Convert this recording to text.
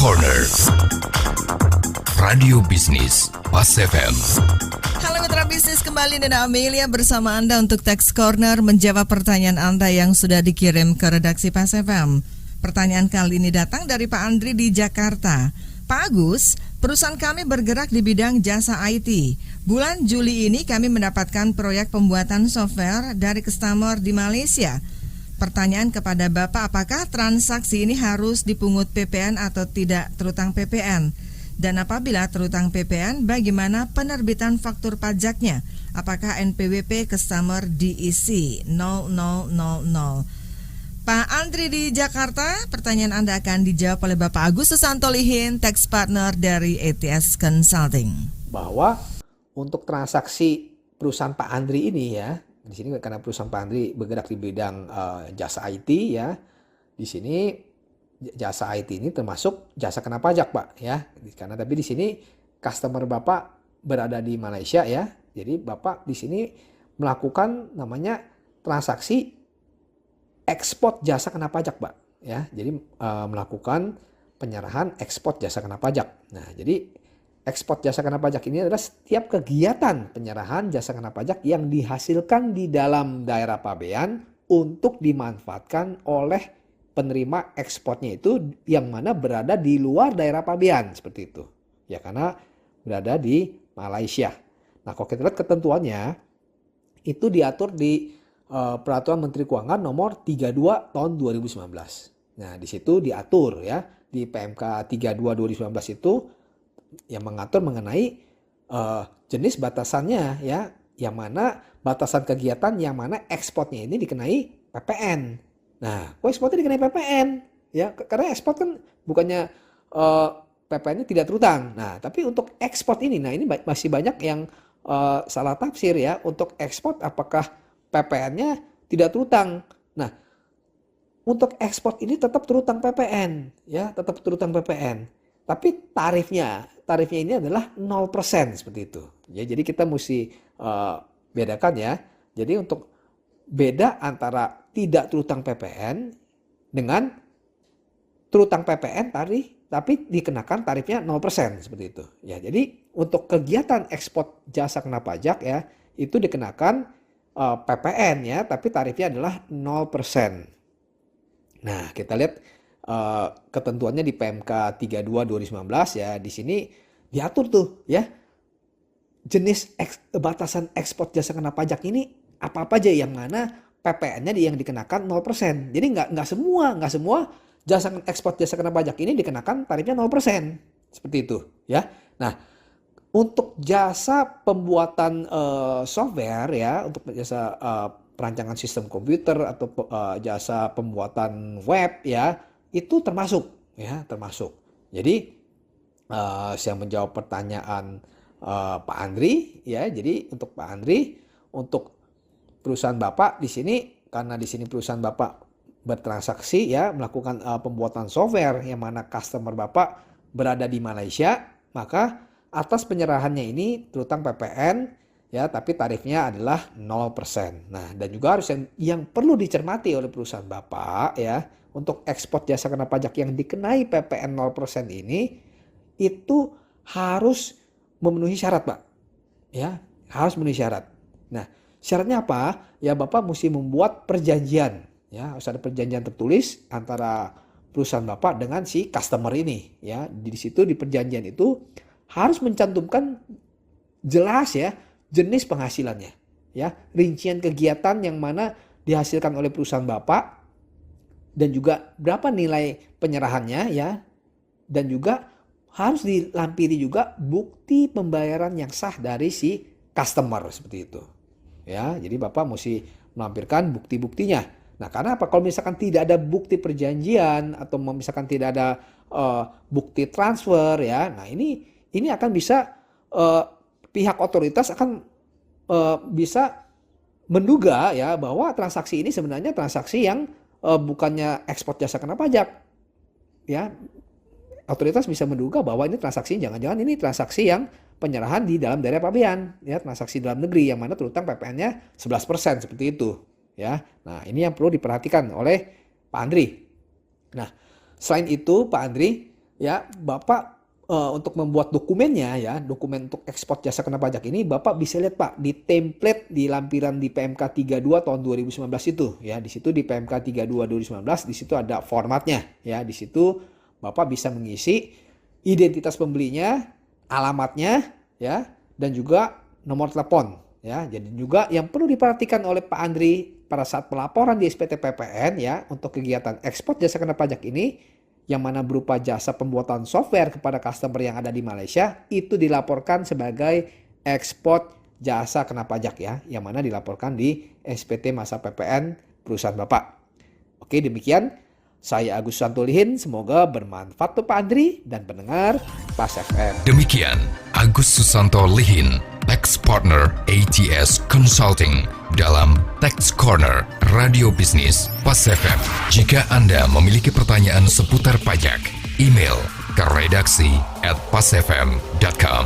Corner Radio Bisnis Pas FM. Halo mitra bisnis, kembali Nana Amelia bersama Anda untuk Tax Corner menjawab pertanyaan Anda yang sudah dikirim ke redaksi Pas FM. Pertanyaan kali ini datang dari Pak Andri di Jakarta. Pak Agus, perusahaan kami bergerak di bidang jasa IT. Bulan Juli ini kami mendapatkan proyek pembuatan software dari customer di Malaysia. Pertanyaan kepada Bapak, apakah transaksi ini harus dipungut PPN atau tidak terutang PPN? Dan apabila terutang PPN, bagaimana penerbitan faktur pajaknya? Apakah NPWP customer diisi 0000? Pak Andri di Jakarta, pertanyaan Anda akan dijawab oleh Bapak Agus Santolihin, tax partner dari ATS Consulting. Bahwa untuk transaksi perusahaan Pak Andri ini ya, di sini karena perusahaan Pak Andri bergerak di bidang jasa IT ya, di sini jasa IT ini termasuk jasa kena pajak Pak ya, karena tapi di sini customer Bapak berada di Malaysia ya, jadi Bapak di sini melakukan namanya transaksi ekspor jasa kena pajak Pak ya, jadi melakukan penyerahan ekspor jasa kena pajak. Nah jadi ekspor jasa kena pajak ini adalah setiap kegiatan penyerahan jasa kena pajak yang dihasilkan di dalam daerah pabean untuk dimanfaatkan oleh penerima ekspornya itu yang mana berada di luar daerah pabean seperti itu. Ya karena berada di Malaysia. Nah kalau kita lihat ketentuannya itu diatur di Peraturan Menteri Keuangan nomor 32 tahun 2019. Nah di situ diatur ya di PMK 32 2019 itu yang mengatur mengenai jenis batasannya ya, yang mana batasan kegiatan yang mana ekspornya ini dikenai PPN. Nah, kok ekspornya dikenai PPN? Ya, karena ekspor kan bukannya PPN-nya tidak terutang. Nah, tapi untuk ekspor ini, nah ini masih banyak yang salah tafsir ya. Untuk ekspor apakah PPN-nya tidak terutang? Nah, untuk ekspor ini tetap terutang PPN, ya, tetap terutang PPN. Tapi tarifnya ini adalah 0% seperti itu. Ya, jadi kita mesti bedakan ya. Jadi untuk beda antara tidak terutang PPN dengan terutang PPN tapi dikenakan tarifnya 0% seperti itu. Ya, jadi untuk kegiatan ekspor jasa kena pajak ya, itu dikenakan PPN ya, tapi tarifnya adalah 0%. Nah, kita lihat ketentuannya di PMK 32 2019 ya, di sini diatur tuh ya jenis batasan ekspor jasa kena pajak ini apa aja yang mana PPN-nya yang dikenakan 0%. Jadi nggak semua jasa ekspor jasa kena pajak ini dikenakan tarifnya 0% seperti itu ya. Nah untuk jasa pembuatan software ya, untuk jasa perancangan sistem komputer atau jasa pembuatan web ya, itu termasuk ya, termasuk. Jadi saya menjawab pertanyaan Pak Andri ya. Jadi untuk Pak Andri, untuk perusahaan Bapak di sini, karena di sini perusahaan Bapak bertransaksi ya, melakukan pembuatan software yang mana customer Bapak berada di Malaysia, maka atas penyerahannya ini terutang PPN ya, tapi tarifnya adalah 0%. Nah, dan juga harus yang perlu dicermati oleh perusahaan Bapak ya, untuk ekspor jasa kena pajak yang dikenai PPN 0% ini itu harus memenuhi syarat, Pak. Ya, harus memenuhi syarat. Nah, syaratnya apa? Ya, Bapak mesti membuat perjanjian, ya, harus ada perjanjian tertulis antara perusahaan Bapak dengan si customer ini, ya. Di situ di perjanjian itu harus mencantumkan jelas ya jenis penghasilannya, ya, rincian kegiatan yang mana dihasilkan oleh perusahaan Bapak, dan juga berapa nilai penyerahannya ya, dan juga harus dilampiri juga bukti pembayaran yang sah dari si customer seperti itu ya. Jadi Bapak mesti melampirkan bukti-buktinya. Nah karena apa, kalau misalkan tidak ada bukti perjanjian atau misalkan tidak ada bukti transfer ya, nah ini akan bisa pihak otoritas akan bisa menduga ya bahwa transaksi ini sebenarnya transaksi yang bukannya ekspor jasa kena pajak ya. Otoritas bisa menduga bahwa ini transaksi, jangan-jangan ini transaksi yang penyerahan di dalam daerah pabean ya, transaksi dalam negeri yang mana terutang PPN-nya 11% seperti itu ya. Nah ini yang perlu diperhatikan oleh Pak Andri. Nah selain itu Pak Andri, ya, Bapak untuk membuat dokumennya ya, dokumen untuk ekspor jasa kena pajak ini Bapak bisa lihat Pak di template di lampiran di PMK 32 tahun 2019 itu ya. Di situ di PMK 32 2019 di situ ada formatnya ya. Di situ Bapak bisa mengisi identitas pembelinya, alamatnya ya, dan juga nomor telepon ya. Jadi juga yang perlu diperhatikan oleh Pak Andri pada saat pelaporan di SPT PPN ya untuk kegiatan ekspor jasa kena pajak ini, yang mana berupa jasa pembuatan software kepada customer yang ada di Malaysia, itu dilaporkan sebagai ekspor jasa kena pajak ya, yang mana dilaporkan di SPT masa PPN perusahaan Bapak. Oke, demikian. Saya Agus Santulihin, semoga bermanfaat untuk Pak Andri dan pendengar Pas FM. Demikian Agus Susanto Lihin, Tax Partner ATS Consulting dalam Tax Corner Radio Bisnis Pas FM. Jika Anda memiliki pertanyaan seputar pajak, email ke redaksi@pasfm.com.